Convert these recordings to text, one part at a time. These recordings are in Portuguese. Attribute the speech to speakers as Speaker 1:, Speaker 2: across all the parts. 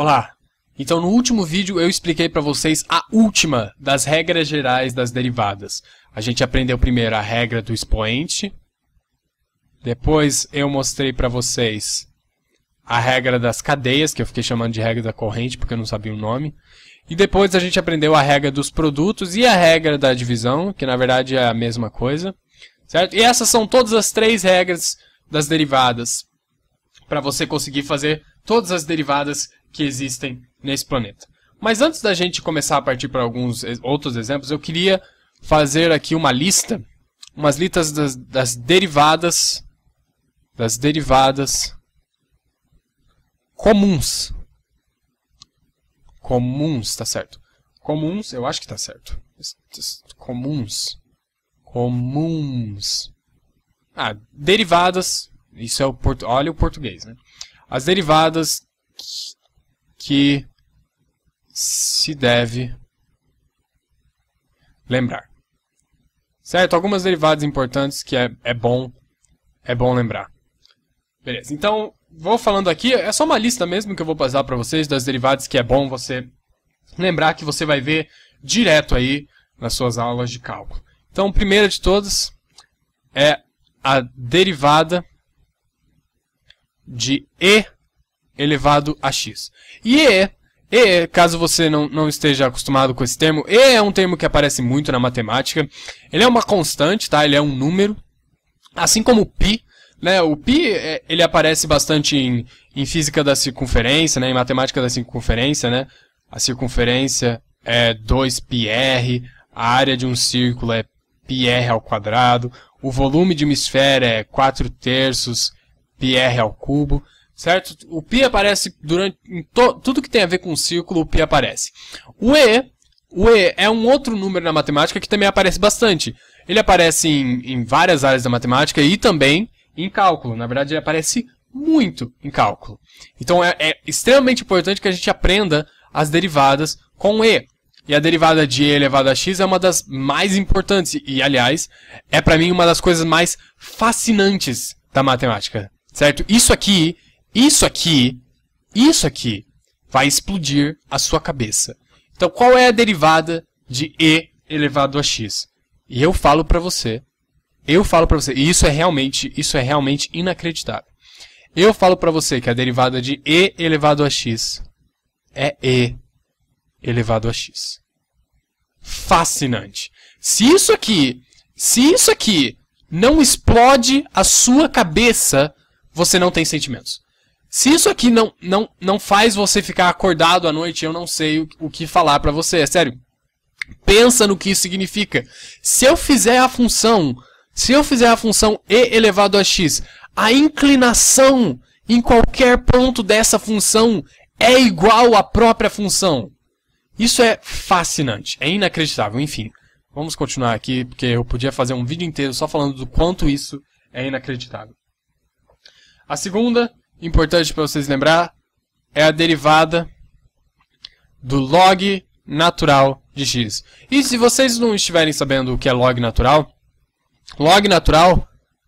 Speaker 1: Olá! Então no último vídeo eu expliquei para vocês a última das regras gerais das derivadas. A gente aprendeu primeiro a regra do expoente, depois eu mostrei para vocês a regra das cadeias, que eu fiquei chamando de regra da corrente porque eu não sabia o nome, e depois a gente aprendeu a regra dos produtos e a regra da divisão, que na verdade é a mesma coisa, certo? E essas são todas as três regras das derivadas, para você conseguir fazer todas as derivadas que existem nesse planeta. Mas antes da gente começar a partir para alguns outros exemplos, eu queria fazer aqui uma lista, umas listas das derivadas comuns. Comuns, tá certo. Comuns, eu acho que tá certo. Comuns. Derivadas, isso é olha o português, né? As derivadas que se deve lembrar. Certo? Algumas derivadas importantes que é bom lembrar. Beleza, então vou falando aqui, é só uma lista mesmo que eu vou passar para vocês das derivadas que é bom você lembrar, que você vai ver direto aí nas suas aulas de cálculo. Então, primeira de todas é a derivada de e elevado a x. E caso você não esteja acostumado com esse termo, e é um termo que aparece muito na matemática. Ele é uma constante, tá? Ele é um número, assim como o π. Né? O π ele aparece bastante em física da circunferência, né? Em matemática da circunferência. Né? A circunferência é 2πr, a área de um círculo é πr ao quadrado, o volume de uma esfera é 4/3 πr ao cubo. Certo? O π aparece em tudo que tem a ver com o círculo, o π aparece. O e é um outro número na matemática que também aparece bastante. Ele aparece em várias áreas da matemática e também em cálculo. Na verdade, ele aparece muito em cálculo. Então, é extremamente importante que a gente aprenda as derivadas com e. E a derivada de e elevado a x é uma das mais importantes. E, aliás, é para mim uma das coisas mais fascinantes da matemática. Certo? Isso aqui vai explodir a sua cabeça. Então, qual é a derivada de e elevado a x? E eu falo para você, e isso é realmente inacreditável. Eu falo para você que a derivada de e elevado a x é e elevado a x. Fascinante. Se isso aqui não explode a sua cabeça, você não tem sentimentos. Se isso aqui não faz você ficar acordado à noite, eu não sei o que falar para você. É sério. Pensa no que isso significa. Se eu fizer a função e elevado a x, a inclinação em qualquer ponto dessa função é igual à própria função. Isso é fascinante, é inacreditável. Enfim, vamos continuar aqui, porque eu podia fazer um vídeo inteiro só falando do quanto isso é inacreditável. A segunda, importante para vocês lembrar, é a derivada do log natural de x. E se vocês não estiverem sabendo o que é log natural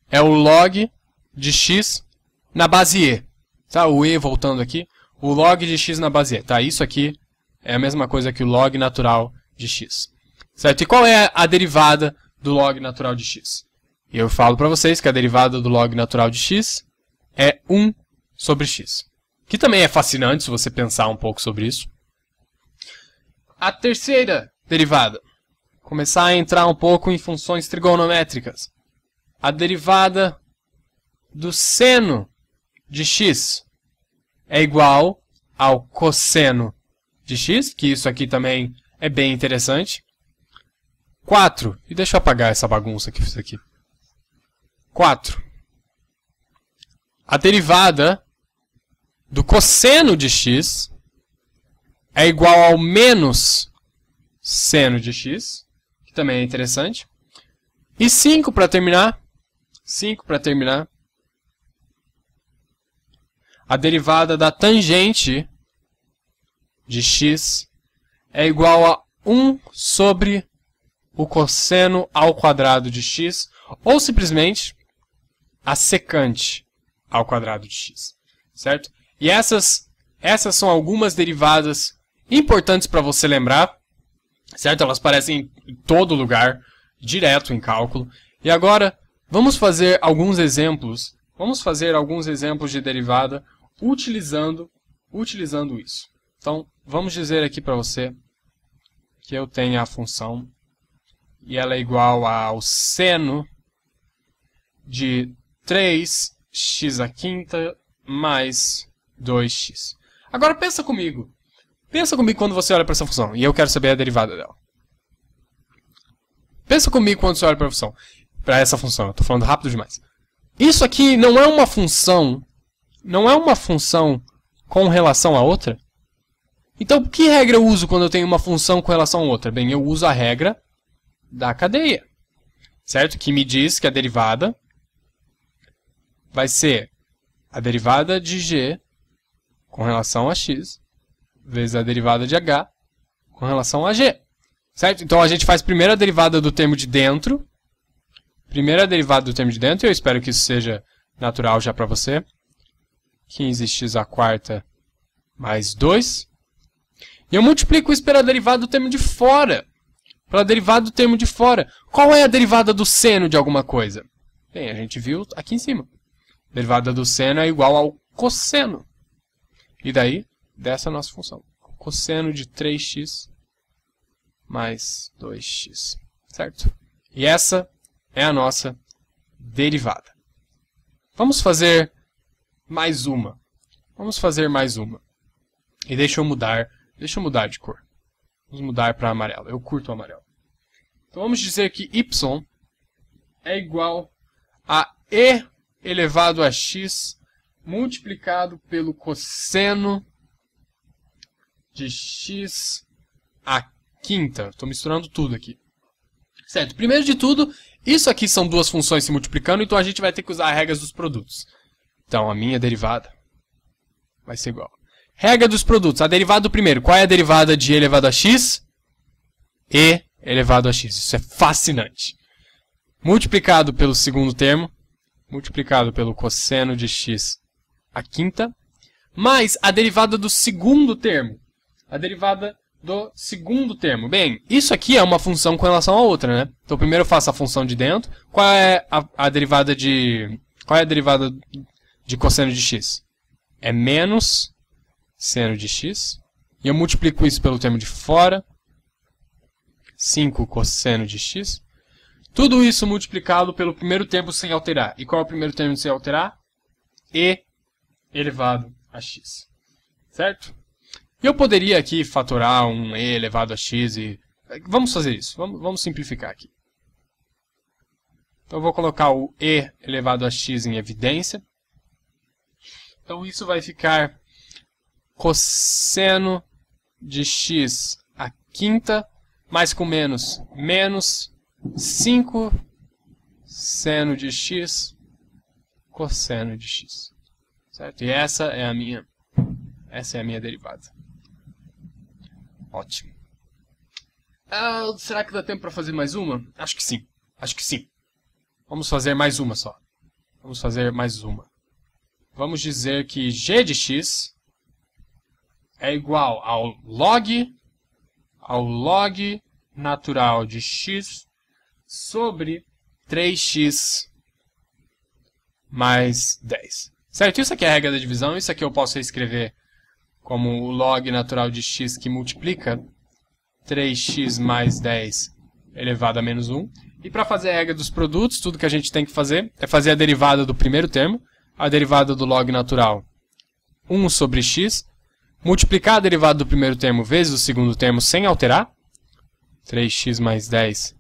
Speaker 1: é o log de x na base e. Tá? O e voltando aqui, o log de x na base e. Tá? Isso aqui é a mesma coisa que o log natural de x. Certo? E qual é a derivada do log natural de x? Eu falo para vocês que a derivada do log natural de x é 1 sobre x. Que também é fascinante se você pensar um pouco sobre isso. A terceira derivada. Começar a entrar um pouco em funções trigonométricas. A derivada do seno de x é igual ao cosseno de x, que isso aqui também é bem interessante. 4. E deixa eu apagar essa bagunça que eu fiz aqui. 4. A derivada do cosseno de x é igual ao menos seno de x, que também é interessante. E 5 para terminar. A derivada da tangente de x é igual a 1 sobre o cosseno ao quadrado de x, ou simplesmente a secante ao quadrado de x, certo? E essas essas são algumas derivadas importantes para você lembrar, certo? Elas aparecem em todo lugar, direto em cálculo. E agora, vamos fazer alguns exemplos. Vamos fazer alguns exemplos de derivada utilizando isso. Então, vamos dizer aqui para você que eu tenho a função e ela é igual ao seno de 3x à quinta mais 2x. Agora pensa comigo. Pensa comigo quando você olha para essa função. E eu quero saber a derivada dela. Pensa comigo quando você olha para essa função. Eu estou falando rápido demais. Isso aqui não é uma função. Não é uma função com relação a outra? Então, que regra eu uso quando eu tenho uma função com relação a outra? Bem, eu uso a regra da cadeia. Certo? Que me diz que a derivada vai ser a derivada de g com relação a x vezes a derivada de h com relação a g. Certo? Então a gente faz primeiro a derivada do termo de dentro. Primeiro a derivada do termo de dentro, e eu espero que isso seja natural já para você. 15x à quarta mais 2. E eu multiplico isso pela derivada do termo de fora. Pela derivada do termo de fora. Qual é a derivada do seno de alguma coisa? Bem, a gente viu aqui em cima. A derivada do seno é igual ao cosseno. E daí, dessa nossa função. Cosseno de 3x mais 2x. Certo? E essa é a nossa derivada. Vamos fazer mais uma. Vamos fazer mais uma. E deixa eu mudar de cor. Vamos mudar para amarelo. Eu curto o amarelo. Então vamos dizer que y é igual a e elevado a x multiplicado pelo cosseno de x à quinta. Estou misturando tudo aqui. Certo? Primeiro de tudo, isso aqui são duas funções se multiplicando, então a gente vai ter que usar as regras dos produtos. Então a minha derivada vai ser igual. Regra dos produtos. A derivada do primeiro. Qual é a derivada de e elevado a x? E elevado a x. Isso é fascinante. Multiplicado pelo segundo termo. Multiplicado pelo cosseno de x à quinta. Mais a derivada do segundo termo. A derivada do segundo termo. Bem, isso aqui é uma função com relação à outra, né? Então primeiro eu faço a função de dentro. Qual é a derivada de... Qual é a derivada de cosseno de x? É menos seno de x. E eu multiplico isso pelo termo de fora. 5 cosseno de x. Tudo isso multiplicado pelo primeiro termo sem alterar. E qual é o primeiro termo sem alterar? E elevado a x. Certo? E eu poderia aqui fatorar um e elevado a x e... Vamos fazer isso. Vamos simplificar aqui. Então eu vou colocar o e elevado a x em evidência. Então isso vai ficar cosseno de x à quinta, mais com menos, menos 5 seno de x cosseno de x. Certo? E essa é a minha derivada. Ótimo. Será que dá tempo para fazer mais uma? Acho que sim. Acho que sim. Vamos fazer mais uma só. Vamos fazer mais uma. Vamos dizer que g de x é igual ao log natural de x sobre 3x mais 10. Certo? Isso aqui é a regra da divisão. Isso aqui eu posso reescrever como o log natural de x que multiplica 3x mais 10 elevado a menos 1. E para fazer a regra dos produtos, tudo que a gente tem que fazer é fazer a derivada do primeiro termo, a derivada do log natural 1 sobre x, multiplicar a derivada do primeiro termo vezes o segundo termo sem alterar, 3x mais 10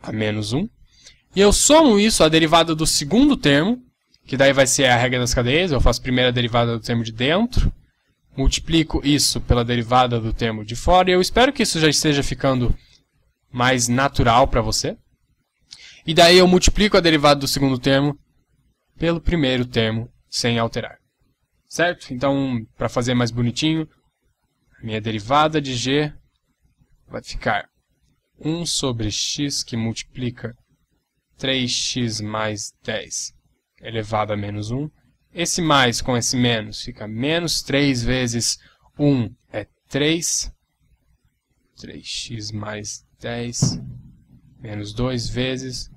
Speaker 1: a menos 1. E eu somo isso à derivada do segundo termo, que daí vai ser a regra das cadeias. Eu faço primeiro a derivada do termo de dentro, multiplico isso pela derivada do termo de fora, e eu espero que isso já esteja ficando mais natural para você. E daí eu multiplico a derivada do segundo termo pelo primeiro termo sem alterar. Certo? Então, para fazer mais bonitinho, a minha derivada de g vai ficar 1 sobre x que multiplica 3x mais 10 elevado a menos 1 esse mais com esse menos fica menos 3 vezes 1 é 3. 3x mais 10 menos 2 vezes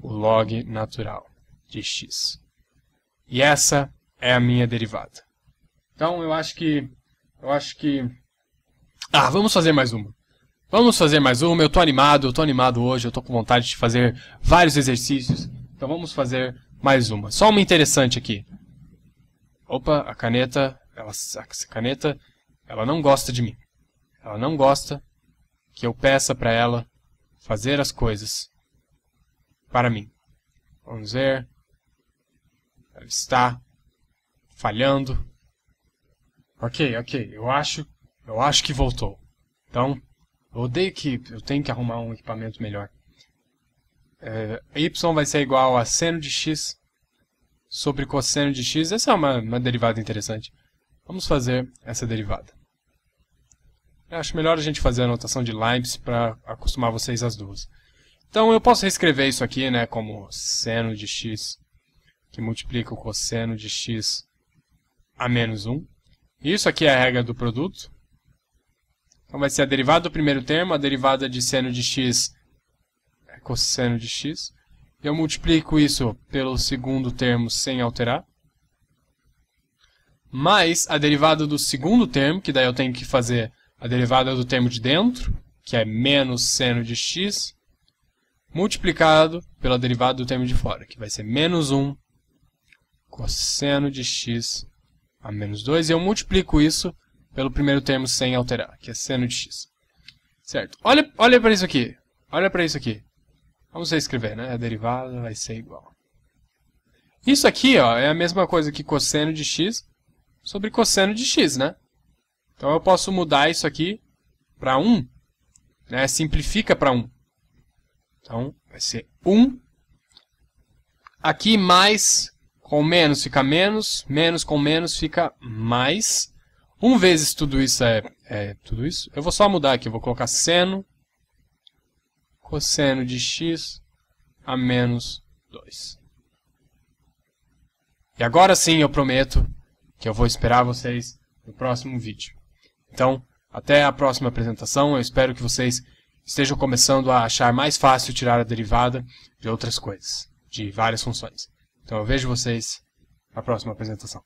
Speaker 1: o log natural de x. E essa é a minha derivada. Então eu acho que... Ah, vamos fazer mais uma. Vamos fazer mais uma. Eu tô animado hoje, eu tô com vontade de fazer vários exercícios. Então vamos fazer mais uma. Só uma interessante aqui. Opa, a caneta, essa caneta, ela não gosta de mim. Ela não gosta que eu peça para ela fazer as coisas para mim. Vamos ver. Ela está falhando. Ok. Eu acho que voltou. Então, eu odeio que eu tenho que arrumar um equipamento melhor. Y vai ser igual a seno de x sobre cosseno de x. Essa é uma derivada interessante. Vamos fazer essa derivada. Eu acho melhor a gente fazer a notação de Leibniz para acostumar vocês às duas. Então eu posso reescrever isso aqui, né, como seno de x que multiplica o cosseno de x a menos 1. Isso aqui é a regra do produto. Então vai ser a derivada do primeiro termo, a derivada de seno de x é cosseno de x. Eu multiplico isso pelo segundo termo sem alterar. Mais a derivada do segundo termo, que daí eu tenho que fazer a derivada do termo de dentro, que é menos seno de x, multiplicado pela derivada do termo de fora, que vai ser menos 1 cosseno de x a menos 2. E eu multiplico isso pelo primeiro termo sem alterar, que é seno de x. Certo? Olha para isso aqui. Olha para isso aqui. Vamos reescrever, né? A derivada vai ser igual. Isso aqui, ó, é a mesma coisa que cosseno de x sobre cosseno de x, né? Então eu posso mudar isso aqui para 1, né? Simplifica para 1. Então vai ser 1. Aqui mais com menos fica menos, menos com menos fica mais. 1 vezes tudo isso é tudo isso. Eu vou só mudar aqui, eu vou colocar seno cosseno de x a menos 2. E agora sim eu prometo que eu vou esperar vocês no próximo vídeo. Então, até a próxima apresentação. Eu espero que vocês estejam começando a achar mais fácil tirar a derivada de outras coisas, de várias funções. Então eu vejo vocês na próxima apresentação.